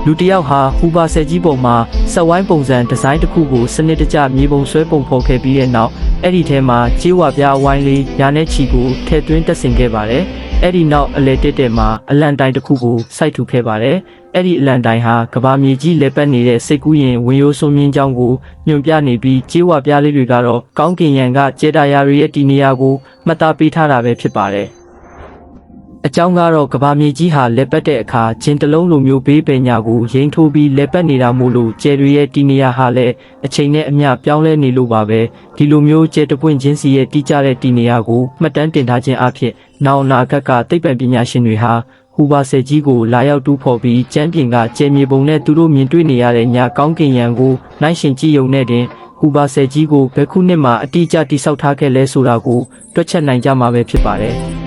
လူတစ်ယောက်ဟာဟူဘာဆယ်ကြီးပုံမှာဆက်ဝိုင်းပုံစံဒီဇိုင်းတစ်ခုကိုစနစ်တကျမြေပုံဆွဲပုံဖော်ခဲ့ပြီးတဲ့နောက်အဲ့ဒီထဲမှာကြေးဝါပြားဝိုင်းလေးရာနဲ့ချီကိုထည့်သွင်းတက်ဆင်ခဲ့ပါတယ်အဲ့ဒီနောက်အလဲတက်မှာအလံတိုင်တစ်ခုကိုစိုက်ထူခဲ့ပါတယ်အဲ့ဒီအလံတိုင်ဟာကဘာမြေကြီးလဲပတ်နေတဲ့စိတ်ကူးရင်ဝင်ရိုးစွန်းမြင်းကြောင်းကိုညွန်ပြနေပြီးကြေးဝါပြားလေးတွေကတော့ကောင်းကင်ယံကကျေတာယာရီရဲ့တီနေရာကိုမှတ်သားပေးထားတာပဲဖြစ်ပါတယ်အကြောင်းကတော့ကဘာမြေကြီးဟာလက်ပတ်တဲ့အခါဂျင်းတလုံးလိုမျိုးဘေးပင်ညာကိုရိမ့်ထိုးပြီးလက်ပတ်နေတာမို့လို့ကျယ်တွေရဲ့တီနေရာဟာလည်းအချိန်နဲ့အမျှပြောင်းလဲနေလို့ပါပဲဒီလိုမျိုးကျယ်တပွင့်ချင်းစီရဲ့တီးကြတဲ့တီနေရာကိုမှတ်တမ်းတင်ထားခြင်းအဖြစ်နောင်အနာဂတ်ကသိပ္ပံပညာရှင်တွေဟာဟူဘာဆယ်ကြီးကိုလာရောက်တူးဖော်ပြီးကျမ်းပြင်ကကျယ်မြေပုံနဲ့သူတို့မြင်တွေ့နေရတဲ့ညကောင်းကင်ယံကိုနိုင်ရှင်ကြည့်ုံနဲ့တင်ဟူဘာဆယ်ကြီးကိုဘယ်ခုနှစ်မှာအတိအကျတိစောက်ထားခဲ့လဲဆိုတာကိုတွက်ချက်နိုင်ကြမှာပဲဖြစ်ပါတယ်